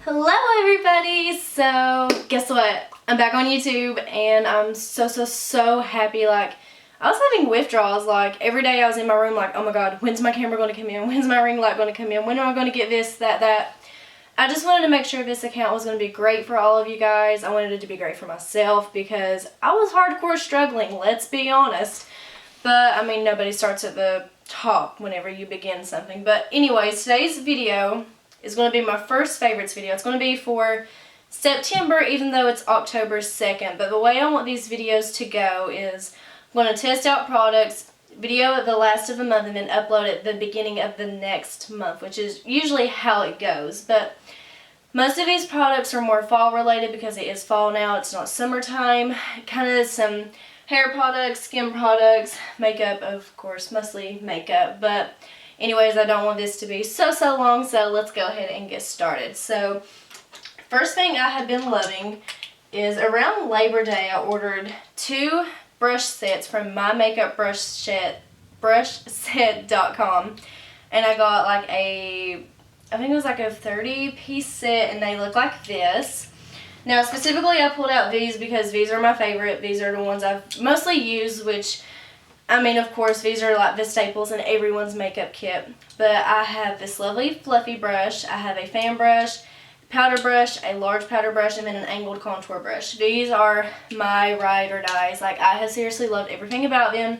Hello everybody! So guess what? I'm back on YouTube and I'm so happy. Like, I was having withdrawals. Like, every day I was in my room like, oh my god, when's my camera going to come in? When's my ring light going to come in? When am I going to get this, that? I just wanted to make sure this account was going to be great for all of you guys. I wanted it to be great for myself because I was hardcore struggling, let's be honest. But, I mean, nobody starts at the top whenever you begin something. But anyways, today's video is going to be my first favorites video. It's going to be for September, even though it's October 2nd. But the way I want these videos to go is I'm going to test out products, video at the last of the month, and then upload at the beginning of the next month, which is usually how it goes. But most of these products are more fall related because it is fall now. It's not summertime. Kind of some hair products, skin products, makeup, of course, mostly makeup. But anyways, I don't want this to be so long, so let's go ahead and get started. So, first thing I have been loving is around Labor Day, I ordered 2 brush sets from MyMakeupBrushSet.com, and I got like I think it was like a 30-piece set, and they look like this. Now, specifically, I pulled out these because these are my favorite. These are the ones I've mostly used, which, I mean, of course, these are like the staples in everyone's makeup kit. But I have this lovely fluffy brush. I have a fan brush, powder brush, a large powder brush, and then an angled contour brush. These are my ride or dies. Like, I have seriously loved everything about them.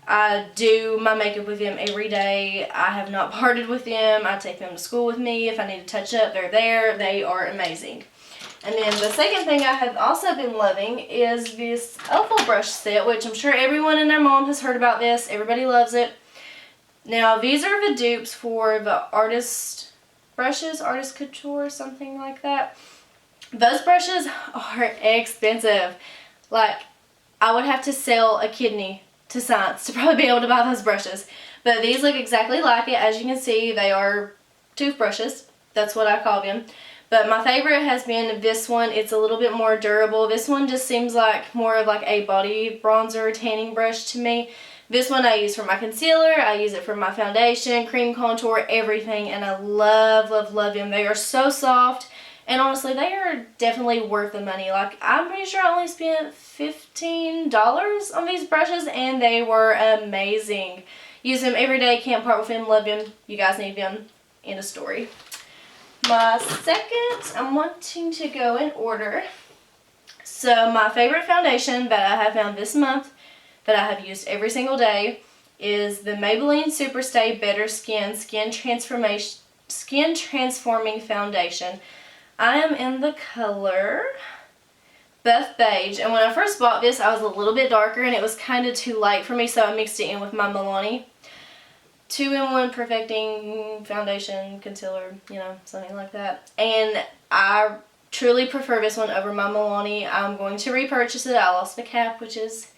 I do my makeup with them every day. I have not parted with them. I take them to school with me. If I need to touch up, they're there. They are amazing. And then the second thing I have also been loving is this Opal brush set, which I'm sure everyone and their mom has heard about this. Everybody loves it. Now, these are the dupes for the artist brushes, Artist Couture, something like that. Those brushes are expensive. Like, I would have to sell a kidney to science to probably be able to buy those brushes. But these look exactly like it. As you can see, they are toothbrushes. That's what I call them. But my favorite has been this one. It's a little bit more durable. This one just seems like more of like a body bronzer tanning brush to me. This one I use for my concealer. I use it for my foundation, cream contour, everything. And I love them. They are so soft. And honestly, they are definitely worth the money. Like, I'm pretty sure I only spent $15 on these brushes, and they were amazing. Use them every day. Can't part with them. Love them. You guys need them. End of story. My second, I'm wanting to go in order. So my favorite foundation that I have found this month that I have used every single day is the Maybelline Superstay Better Skin Transforming Foundation. I am in the color Buff Beige, and when I first bought this, I was a little bit darker and it was kind of too light for me, so I mixed it in with my Milani 2-in-1 Perfecting Foundation, Concealer, you know, something like that. And I truly prefer this one over my Milani. I'm going to repurchase it. I lost the cap, which is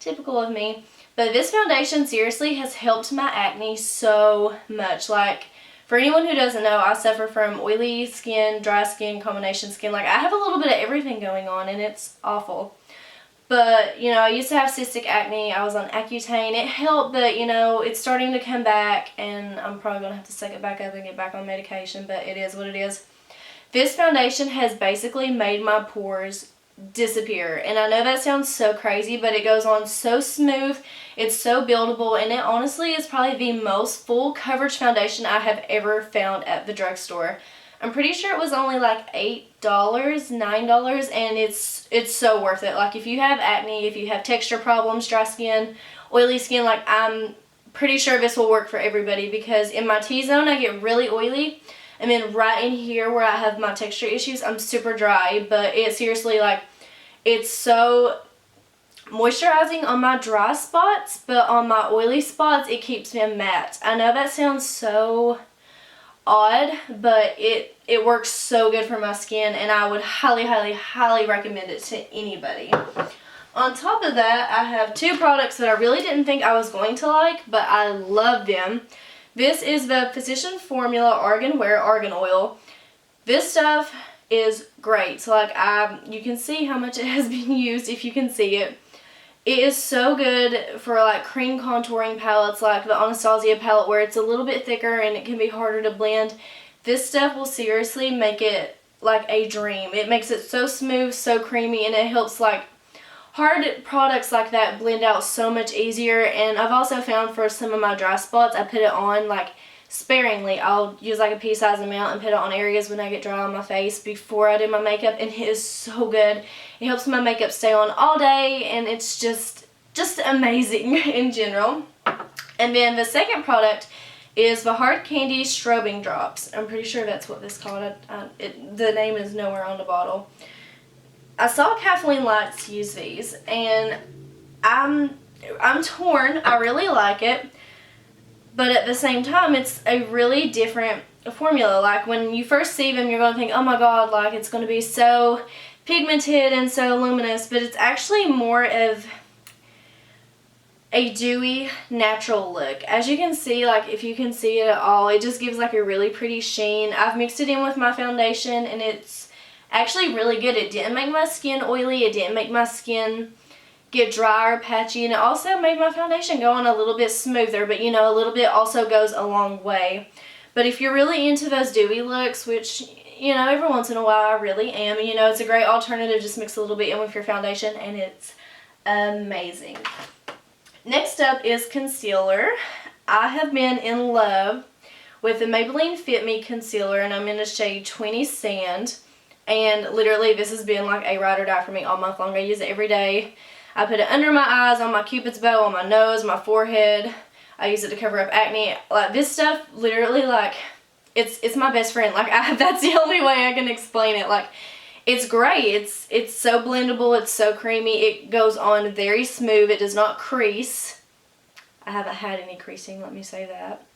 typical of me. But this foundation seriously has helped my acne so much. Like, for anyone who doesn't know, I suffer from oily skin, dry skin, combination skin. Like, I have a little bit of everything going on, and it's awful. But, you know, I used to have cystic acne. I was on Accutane. It helped, but, you know, it's starting to come back, and I'm probably going to have to suck it back up and get back on medication, but it is what it is. This foundation has basically made my pores disappear, and I know that sounds so crazy, but it goes on so smooth. It's so buildable, and it honestly is probably the most full coverage foundation I have ever found at the drugstore. I'm pretty sure it was only like $8, $9, and it's so worth it. Like, if you have acne, if you have texture problems, dry skin, oily skin, like, I'm pretty sure this will work for everybody, because in my T-zone I get really oily, and then right in here where I have my texture issues, I'm super dry. But it seriously, like, it's so moisturizing on my dry spots, but on my oily spots it keeps them matte. I know that sounds so odd, but it works so good for my skin, and I would highly recommend it to anybody. On top of that, I have 2 products that I really didn't think I was going to like, but I love them. This is the Physician Formula Argan Wear Argan Oil. This stuff is great. So, like, you can see how much it has been used if you can see it. It is so good for like cream contouring palettes like the Anastasia palette where it's a little bit thicker and it can be harder to blend. This stuff will seriously make it like a dream. It makes it so smooth, so creamy, and it helps like hard products like that blend out so much easier. And I've also found for some of my dry spots, I put it on like sparingly. I'll use like a pea size amount and put it on areas when I get dry on my face before I do my makeup, and it is so good. It helps my makeup stay on all day, and it's just amazing in general. And then the second product is the Hard Candy Strobing Drops. I'm pretty sure that's what this is called. The name is nowhere on the bottle. I saw Kathleen Lights use these, and I'm torn. I really like it, but at the same time, it's a really different formula. Like, when you first see them, you're going to think, oh my god, like, it's going to be so pigmented and so luminous, but it's actually more of a dewy, natural look. As you can see, like, if you can see it at all, it just gives like a really pretty sheen. I've mixed it in with my foundation, and it's actually really good. It didn't make my skin oily, it didn't make my skin get dry or patchy, and it also made my foundation go on a little bit smoother, but you know, a little bit also goes a long way. But if you're really into those dewy looks, which, you know, every once in a while I really am, you know, it's a great alternative. Just mix a little bit in with your foundation, and it's amazing. Next up is concealer. I have been in love with the Maybelline Fit Me Concealer, and I'm in the shade 20 Sand. And literally, this has been like a ride or die for me all month long. I use it every day. I put it under my eyes, on my cupid's bow, on my nose, my forehead. I use it to cover up acne. Like, this stuff, literally, like, it's my best friend. Like, that's the only way I can explain it. Like, it's great. It's so blendable. It's so creamy. It goes on very smooth. It does not crease. I haven't had any creasing, let me say that.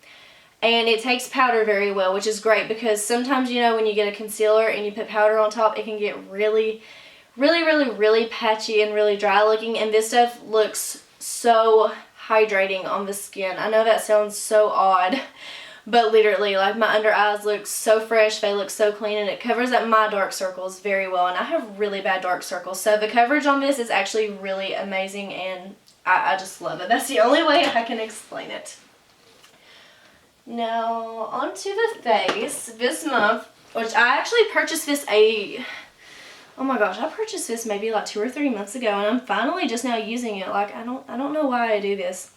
And it takes powder very well, which is great, because sometimes, you know, when you get a concealer and you put powder on top, it can get really, really, really, really patchy and really dry looking. And this stuff looks so hydrating on the skin. I know that sounds so odd, but literally, like, my under eyes look so fresh. They look so clean, and it covers up my dark circles very well. And I have really bad dark circles, so the coverage on this is actually really amazing, and I just love it. That's the only way I can explain it. Now, onto the face. This month, which I actually purchased this oh my gosh, I purchased this maybe like 2 or 3 months ago, and I'm finally just now using it. Like, I don't know why I do this.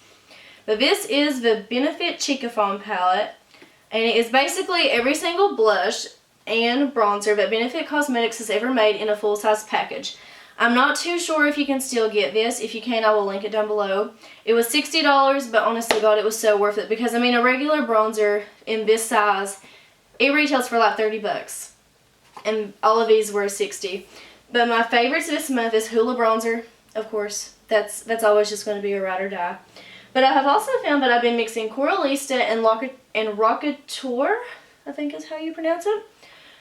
But this is the Benefit Chica Foam palette, and it is basically every single blush and bronzer that Benefit Cosmetics has ever made in a full-size package. I'm not too sure if you can still get this. If you can, I will link it down below. It was $60, but honestly, God, it was so worth it, because, I mean, a regular bronzer in this size, it retails for like 30 bucks. And all of these were 60. But my favorites this month is Hoola Bronzer, of course. That's always just going to be a ride or die. But I have also found that I've been mixing Coralista and Rockateur, I think is how you pronounce it,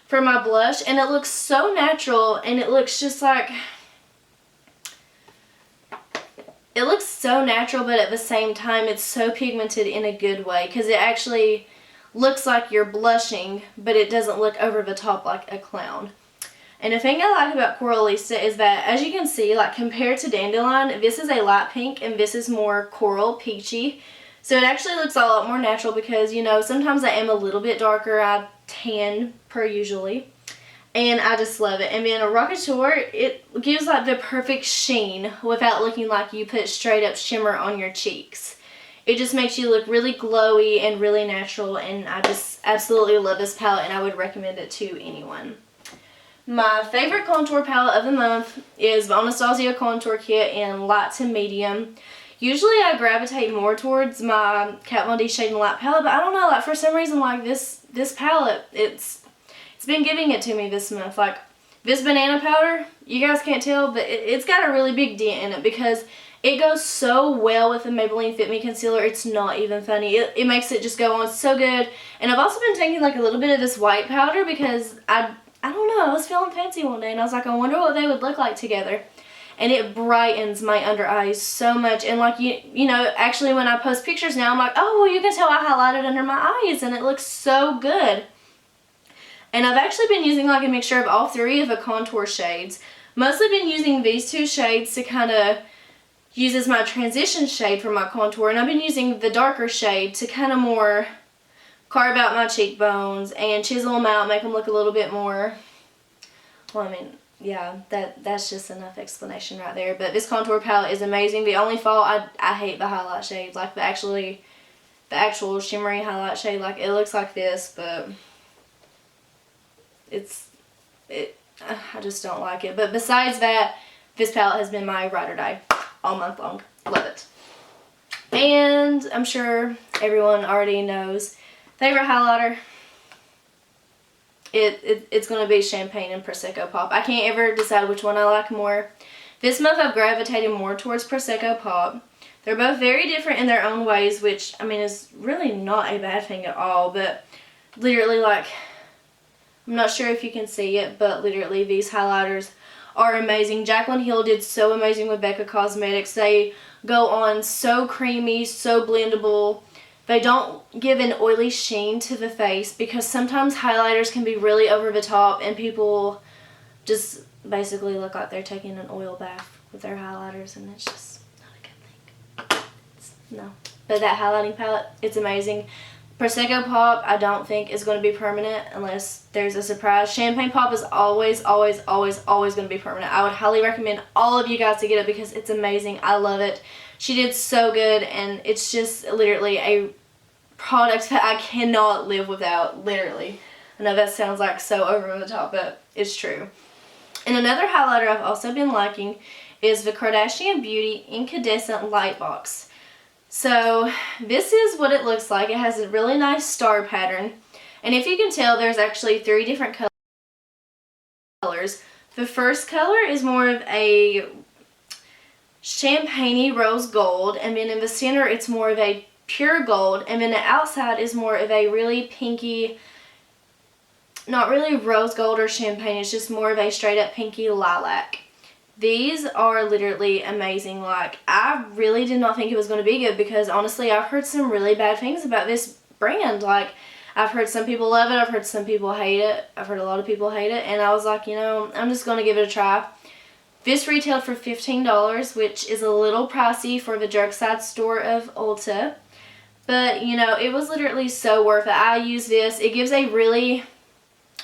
for my blush. And it looks so natural, and it looks just like... It looks so natural, but at the same time, it's so pigmented in a good way, because it actually looks like you're blushing, but it doesn't look over the top like a clown. And the thing I like about Coralista is that, as you can see, like, compared to Dandelion, this is a light pink, and this is more coral peachy. So it actually looks a lot more natural, because, you know, sometimes I am a little bit darker. I tan per usually. And I just love it. And then a Rockateur, it gives like the perfect sheen without looking like you put straight up shimmer on your cheeks. It just makes you look really glowy and really natural, and I just absolutely love this palette, and I would recommend it to anyone. My favorite contour palette of the month is the Anastasia Contour Kit in light to medium. Usually I gravitate more towards my Kat Von D Shade and Light palette, but I don't know, like, for some reason, like, this palette, it's been giving it to me this month. Like, this banana powder, you guys can't tell, but it's got a really big dent in it, because it goes so well with the Maybelline Fit Me Concealer. It's not even funny. It makes it just go on so good. And I've also been taking like a little bit of this white powder, because I don't know, I was feeling fancy one day, and I was like, I wonder what they would look like together. And it brightens my under eyes so much. And like, you know, actually when I post pictures now, I'm like, oh, well, you can tell I highlighted under my eyes, and it looks so good. And I've actually been using like a mixture of all 3 of the contour shades. Mostly been using these 2 shades to kind of use as my transition shade for my contour. And I've been using the darker shade to kind of more carve out my cheekbones and chisel them out, make them look a little bit more Well, I mean, yeah, that's just enough explanation right there. But this contour palette is amazing. The only fault, I hate the highlight shades. Like, the actual shimmery highlight shade. Like, it looks like this, but I just don't like it. But besides that, this palette has been my ride or die all month long. Love it. And I'm sure everyone already knows, favorite highlighter, it's going to be Champagne and Prosecco Pop. I can't ever decide which one I like more. This month I've gravitated more towards Prosecco Pop. They're both very different in their own ways, which, I mean, is really not a bad thing at all. But literally, like, I'm not sure if you can see it, but literally these highlighters are amazing. Jaclyn Hill did so amazing with Becca Cosmetics. They go on so creamy, so blendable. They don't give an oily sheen to the face, because sometimes highlighters can be really over the top and people just basically look like they're taking an oil bath with their highlighters, and it's just not a good thing. No. But that highlighting palette, it's amazing. Prosecco Pop, I don't think is going to be permanent unless there's a surprise. Champagne Pop is always, always, always, always going to be permanent. I would highly recommend all of you guys to get it because it's amazing. I love it. She did so good, and it's just literally a product that I cannot live without, literally. I know that sounds like so over the top, but it's true. And another highlighter I've also been liking is the Kardashian Beauty Incandescent Light Box. So this is what it looks like. It has a really nice star pattern. And if you can tell, there's actually 3 different colors. The first color is more of a champagne-y rose gold. And then in the center, it's more of a pure gold. And then the outside is more of a really pinky, not really rose gold or champagne. It's just more of a straight up pinky lilac. These are literally amazing. Like, I really did not think it was going to be good because, honestly, I've heard some really bad things about this brand. Like, I've heard some people love it. I've heard some people hate it. I've heard a lot of people hate it. And I was like, you know, I'm just going to give it a try. This retailed for $15, which is a little pricey for the drugstore store of Ulta. But, you know, it was literally so worth it. I use this. It gives a really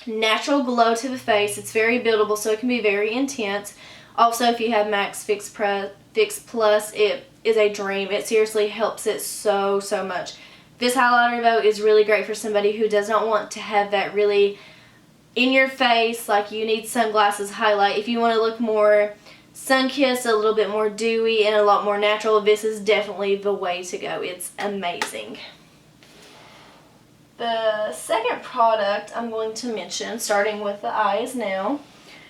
natural glow to the face. It's very buildable, so it can be very intense. Also, if you have Max Fix Plus, it is a dream. It seriously helps it so, so much. This highlighter, though, is really great for somebody who does not want to have that really in your face, like you need sunglasses highlight. If you want to look more sun-kissed, a little bit more dewy, and a lot more natural, this is definitely the way to go. It's amazing. The second product I'm going to mention, starting with the eyes now,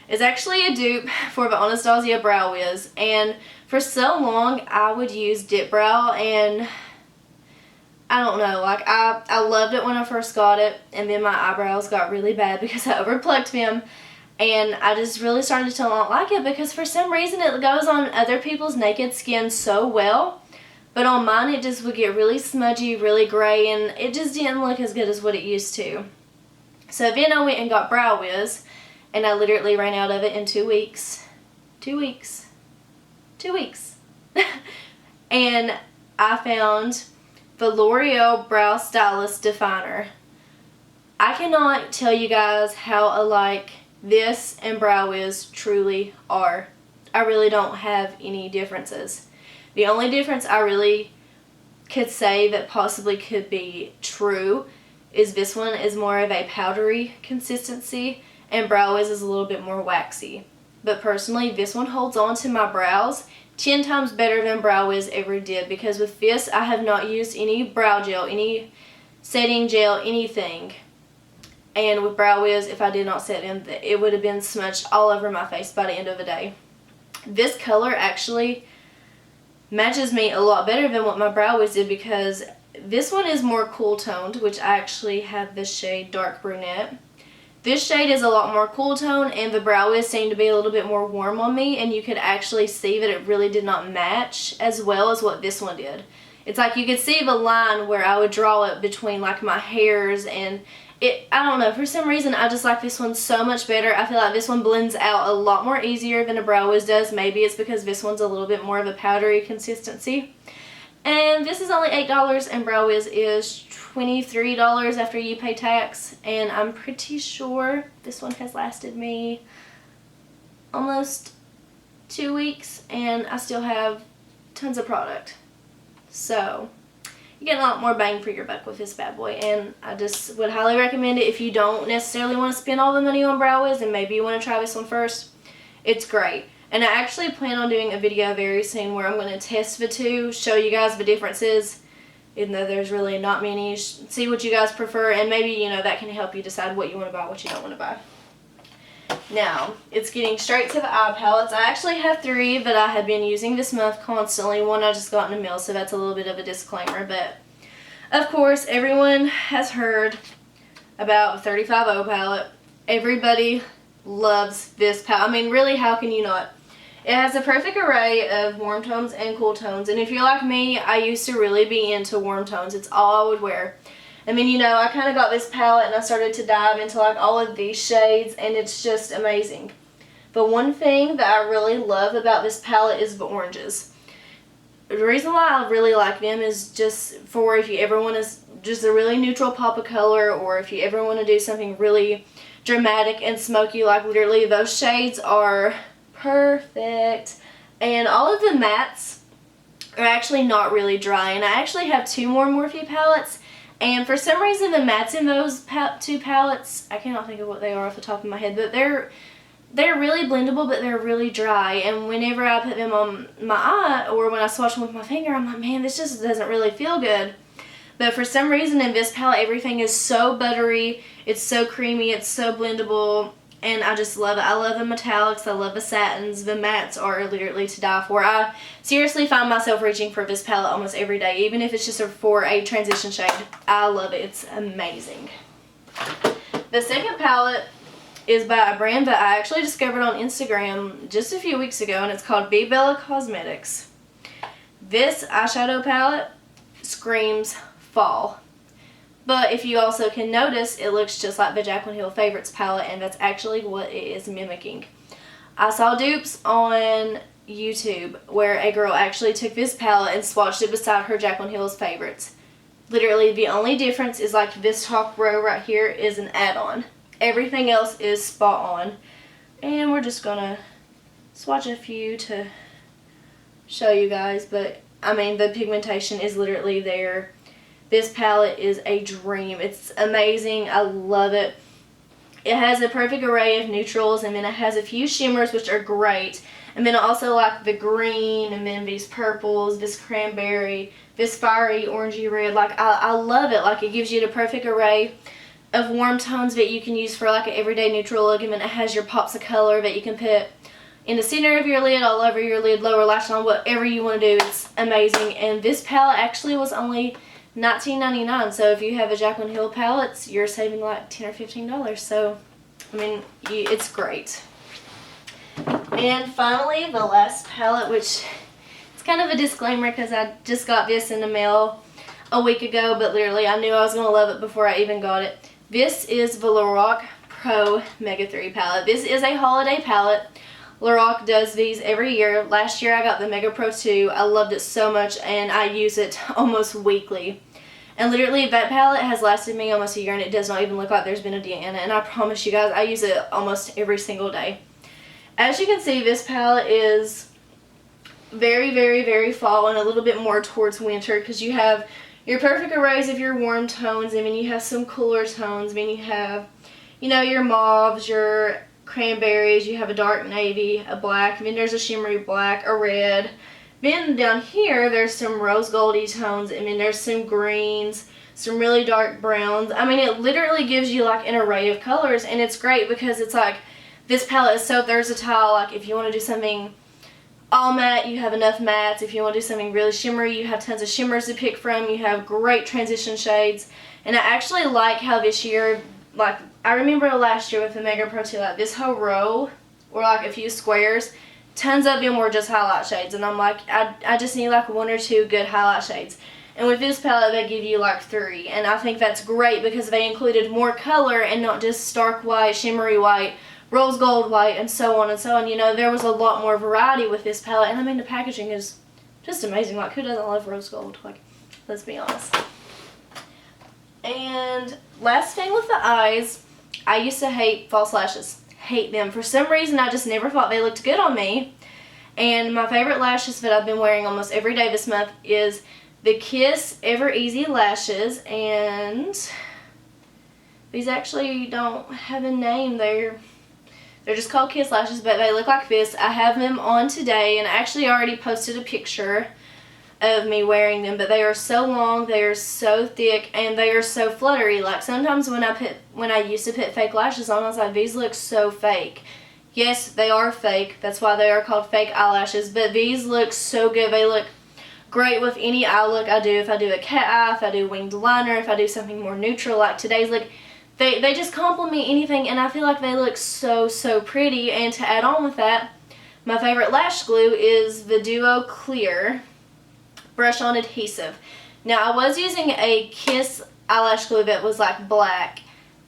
is actually a dupe for the Anastasia Brow Wiz. And for so long, I would use Dip Brow, and I don't know, like, I loved it when I first got it, and then my eyebrows got really bad because I overplucked them, and I just really started to not like it because for some reason it goes on other people's naked skin so well, but on mine it just would get really smudgy, really gray, and it just didn't look as good as what it used to. So then I went and got Brow Wiz, and I literally ran out of it in 2 weeks. 2 weeks. 2 weeks. And I found the L'Oreal Brow Stylist Definer. I cannot tell you guys how alike this and Brow Wiz truly are. I really don't have any differences. The only difference I really could say that possibly could be true is this one is more of a powdery consistency, and Brow Wiz is a little bit more waxy. But personally, this one holds on to my brows 10 times better than Brow Wiz ever did, because with this, I have not used any brow gel, any setting gel, anything. And with Brow Wiz, if I did not set them, it would have been smudged all over my face by the end of the day. This color actually matches me a lot better than what my Brow Wiz did, because this one is more cool toned, which I actually have this shade Dark Brunette. This shade is a lot more cool tone, and the Brow Wiz seemed to be a little bit more warm on me, and you could actually see that it really did not match as well as what this one did. It's like you could see the line where I would draw it between like my hairs, and I don't know, for some reason I just like this one so much better. I feel like this one blends out a lot more easier than a Brow Wiz does. Maybe it's because this one's a little bit more of a powdery consistency. And this is only $8, and Brow Wiz is $23 after you pay tax. And I'm pretty sure this one has lasted me almost 2 weeks and I still have tons of product. So you get a lot more bang for your buck with this bad boy, and I just would highly recommend it if you don't necessarily want to spend all the money on Brow Wiz and maybe you want to try this one first. It's great. And I actually plan on doing a video very soon where I'm going to test the two, show you guys the differences, even though there's really not many. See what you guys prefer, and maybe, you know, that can help you decide what you want to buy, what you don't want to buy. Now, it's getting straight to the eye palettes. I actually have 3 that I have been using this month constantly. One I just got in the mail, so that's a little bit of a disclaimer. But, of course, everyone has heard about the 35O palette. Everybody loves this palette. I mean, really, how can you not? It has a perfect array of warm tones and cool tones. And if you're like me, I used to really be into warm tones. It's all I would wear. I mean, you know, I kind of got this palette and I started to dive into like all of these shades, and it's just amazing. But one thing that I really love about this palette is the oranges. The reason why I really like them is just for if you ever want to just a really neutral pop of color, or if you ever want to do something really dramatic and smoky, like literally those shades are perfect. And all of the mattes are actually not really dry, and I actually have 2 more Morphe palettes, and for some reason the mattes in those 2 palettes, I cannot think of what they are off the top of my head, but they're really blendable, but they're really dry, and whenever I put them on my eye or when I swatch them with my finger, I'm like, man, this just doesn't really feel good. But for some reason in this palette, everything is so buttery, it's so creamy, it's so blendable, and I just love it. I love the metallics, I love the satins, the mattes are literally to die for. I seriously find myself reaching for this palette almost every day, even if it's just for a transition shade. I love it, it's amazing. The second palette is by a brand that I actually discovered on Instagram just a few weeks ago, and it's called Be Bella Cosmetics. This eyeshadow palette screams fall. But if you also can notice, it looks just like the Jaclyn Hill Favorites palette, and that's actually what it is mimicking. I saw dupes on YouTube where a girl actually took this palette and swatched it beside her Jaclyn Hill's Favorites. Literally, the only difference is like this top row right here is an add-on. Everything else is spot on. And we're just gonna swatch a few to show you guys, but I mean, the pigmentation is literally there. This palette is a dream. It's amazing. I love it. It has a perfect array of neutrals, and then it has a few shimmers, which are great. And then I also like the green, and then these purples, this cranberry, this fiery orangey red. Like, I love it. Like, it gives you the perfect array of warm tones that you can use for like an everyday neutral look, and then it has your pops of color that you can put in the center of your lid, all over your lid, lower lash line, whatever you want to do. It's amazing. And this palette actually was only $19.99, so if you have a Jaclyn Hill palettes, you're saving like $10 or $15. So, I mean, it's great. And finally, the last palette, which it's kind of a disclaimer because I just got this in the mail a week ago, but literally I knew I was going to love it before I even got it. This is the Lorac Pro Mega 3 palette. This is a holiday palette. Lorac does these every year. Last year I got the Mega Pro 2. I loved it so much, and I use it almost weekly. And literally that palette has lasted me almost a year, and it does not even look like there's been a dent in it. And I promise you guys, I use it almost every single day. As you can see, this palette is very, very, very fall and a little bit more towards winter, because you have your perfect arrays of your warm tones, and then you have some cooler tones. I mean, you have, you know, your mauves, your cranberries, you have a dark navy, a black, and then there's a shimmery black, a red. Then down here there's some rose goldy tones, and then there's some greens, some really dark browns. I mean, it literally gives you like an array of colors, and it's great because it's like, this palette is so versatile. Like, if you want to do something all matte, you have enough mattes. If you want to do something really shimmery, you have tons of shimmers to pick from. You have great transition shades. And I actually like how this year, like, I remember last year with the Mega Pro 2, like this whole row, or like a few squares, tons of them were just highlight shades. And I'm like, I just need like 1 or 2 good highlight shades. And with this palette, they give you like 3. And I think that's great because they included more color and not just stark white, shimmery white, rose gold white, and so on and so on. You know, there was a lot more variety with this palette. And I mean, the packaging is just amazing. Like, who doesn't love rose gold? Like, let's be honest. And last thing with the eyes, I used to hate false lashes. hate them. For some reason, I just never thought they looked good on me. And my favorite lashes that I've been wearing almost every day this month is the Kiss Ever Easy Lashes. And these actually don't have a name. They're just called Kiss Lashes, but they look like this. I have them on today, and I actually already posted a picture of me wearing them, but they are so long, they are so thick, and they are so fluttery. Like sometimes when I used to put fake lashes on, I was like, these look so fake. Yes, they are fake. That's why they are called fake eyelashes, but these look so good. They look great with any eye look I do. If I do a cat eye, if I do winged liner, if I do something more neutral like today's look, they just complement anything, and I feel like they look so, so pretty. And to add on with that, my favorite lash glue is the Duo Clear Brush On Adhesive. Now, I was using a Kiss eyelash glue that was like black,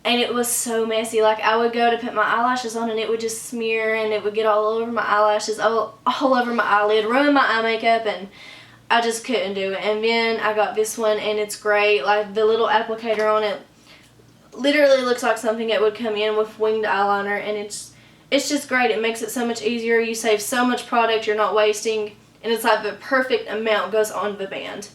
and it was so messy. Like, I would go to put my eyelashes on and it would just smear, and it would get all over my eyelashes, all over my eyelid, ruin my eye makeup, and I just couldn't do it. And then I got this one, and it's great. Like, the little applicator on it literally looks like something that would come in with winged eyeliner, and it's just great. It makes it so much easier. You save so much product you're not wasting, and it's like the perfect amount goes on the band.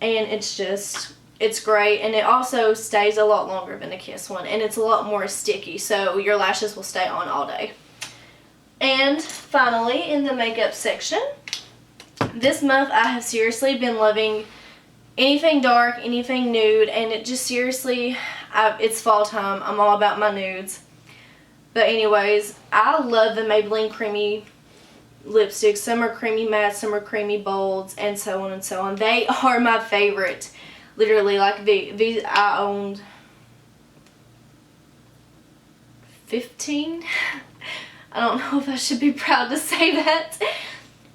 And it's great, and it also stays a lot longer than the Kiss one, and it's a lot more sticky, so your lashes will stay on all day. And finally, in the makeup section, this month I have seriously been loving anything dark, anything nude, and it just seriously, it's fall time. I'm all about my nudes. But anyways, I love the Maybelline creamy lipsticks. Some are creamy matte, some are creamy bolds, and so on and so on. They are my favorite. Literally, like these I owned 15. I don't know if I should be proud to say that,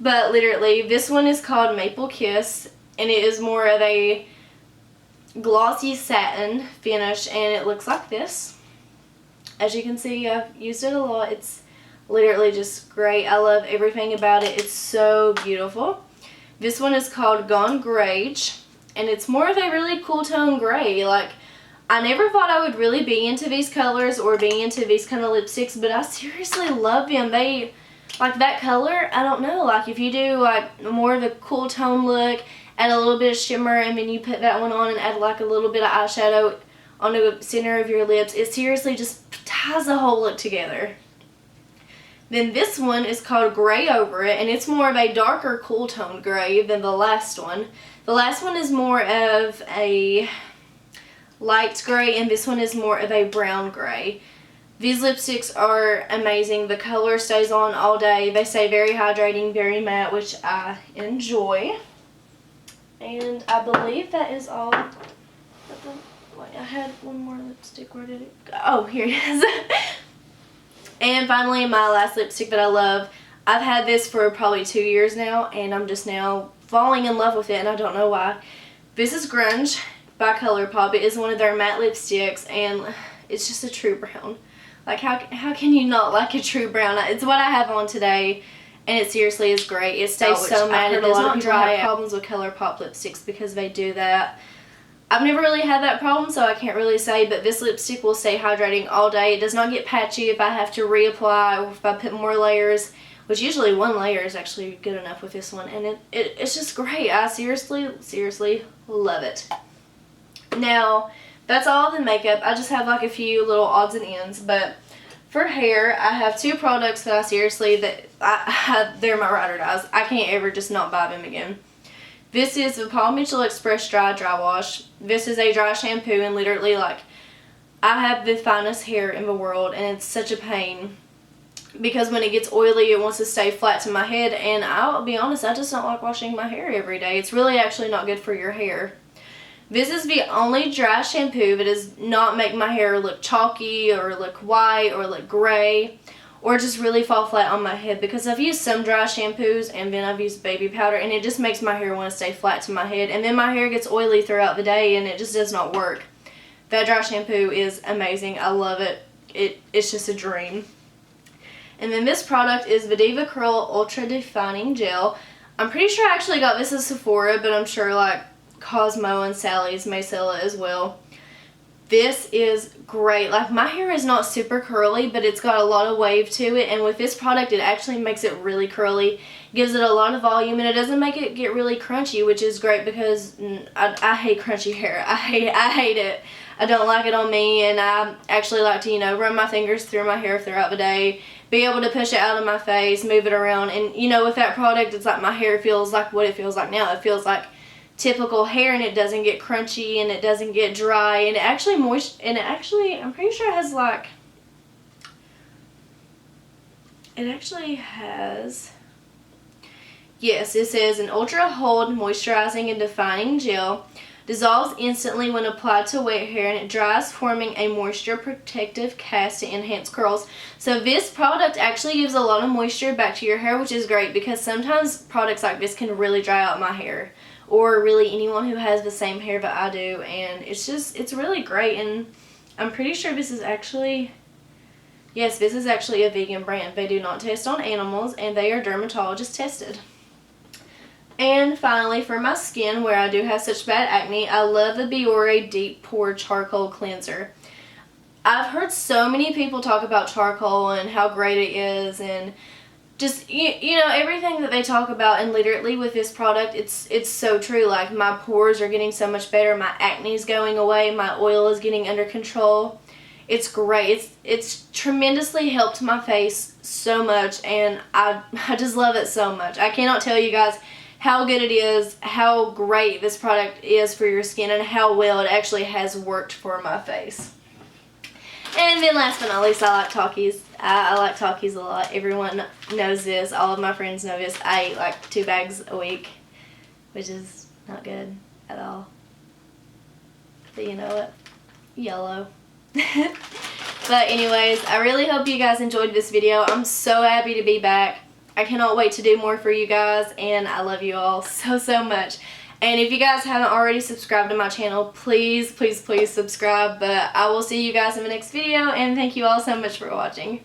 but literally, this one is called Maple Kiss, and it is more of a glossy satin finish, and it looks like this. As you can see, I've used it a lot. It's literally just great. I love everything about it. It's so beautiful. This one is called Gone Grage, and it's more of a really cool tone gray. Like, I never thought I would really be into these colors or be into these kind of lipsticks, but I seriously love them. They, like that color, I don't know, like if you do like more of a cool tone look, add a little bit of shimmer, and then you put that one on and add like a little bit of eyeshadow on the center of your lips, it seriously just ties the whole look together. Then this one is called Gray Over It, and it's more of a darker cool tone gray than the last one. The last one is more of a light gray, and this one is more of a brown gray. These lipsticks are amazing. The color stays on all day. They stay very hydrating, very matte, which I enjoy. And I believe that is all. Wait, I had one more lipstick. Where did it go? Oh, here it is. And finally, my last lipstick that I love. I've had this for probably 2 years now, and I'm just now falling in love with it, and I don't know why. This is Grunge by ColourPop. It is one of their matte lipsticks, and it's just a true brown. Like, how can you not like a true brown? It's what I have on today, and it seriously is great. It stays so matte. It does not dry. I have problems with ColourPop lipsticks because they do that. I've never really had that problem, so I can't really say, but this lipstick will stay hydrating all day. It does not get patchy if I have to reapply or if I put more layers, which usually one layer is actually good enough with this one, and it's just great. I seriously love it. Now, that's all the makeup. I just have like a few little odds and ends, but for hair, I have 2 products that I seriously, they're my ride or dies. I can't ever just not buy them again. This is the Paul Mitchell Express Dry Wash. This is a dry shampoo, and literally, like, I have the finest hair in the world, and it's such a pain because when it gets oily, it wants to stay flat to my head, and I'll be honest, I just don't like washing my hair every day. It's really actually not good for your hair. This is the only dry shampoo that does not make my hair look chalky or look white or look gray or just really fall flat on my head, because I've used some dry shampoos and then I've used baby powder, and it just makes my hair want to stay flat to my head, and then my hair gets oily throughout the day and it just does not work. That dry shampoo is amazing. I love it. It's just a dream. And then this product is the Diva Curl Ultra Defining Gel. I'm pretty sure I actually got this at Sephora, but I'm sure like Cosmo and Sally's may sell it as well. This is great. Like, my hair is not super curly, but it's got a lot of wave to it, and with this product it actually makes it really curly, gives it a lot of volume, and it doesn't make it get really crunchy, which is great because I hate crunchy hair. I hate it. I don't like it on me, and I actually like to, you know, run my fingers through my hair throughout the day, be able to push it out of my face, move it around, and, you know, with that product, it's like my hair feels like what it feels like now. It feels like typical hair, and it doesn't get crunchy, and it doesn't get dry, and it actually I'm pretty sure it has like, yes, it says an ultra hold moisturizing and defining gel, dissolves instantly when applied to wet hair, and it dries, forming a moisture protective cast to enhance curls. So this product actually gives a lot of moisture back to your hair, which is great because sometimes products like this can really dry out my hair, or really anyone who has the same hair that I do, and it's really great. And I'm pretty sure this is actually, yes, this is actually a vegan brand. They do not test on animals, and they are dermatologist tested. And finally, for my skin, where I do have such bad acne, I love the Biore Deep Pore Charcoal Cleanser. I've heard so many people talk about charcoal and how great it is, and just, you know, everything that they talk about, and literally with this product, it's so true. Like, my pores are getting so much better, my acne is going away, my oil is getting under control. It's great. It's tremendously helped my face so much, and I just love it so much. I cannot tell you guys how good it is, how great this product is for your skin, and how well it actually has worked for my face. And then last but not least, I like Takis. I like Takis a lot. Everyone knows this. All of my friends know this. I eat like 2 bags a week, which is not good at all. But you know what? Yellow. But anyways, I really hope you guys enjoyed this video. I'm so happy to be back. I cannot wait to do more for you guys, and I love you all so much. And if you guys haven't already subscribed to my channel, please subscribe. But I will see you guys in the next video, and thank you all so much for watching.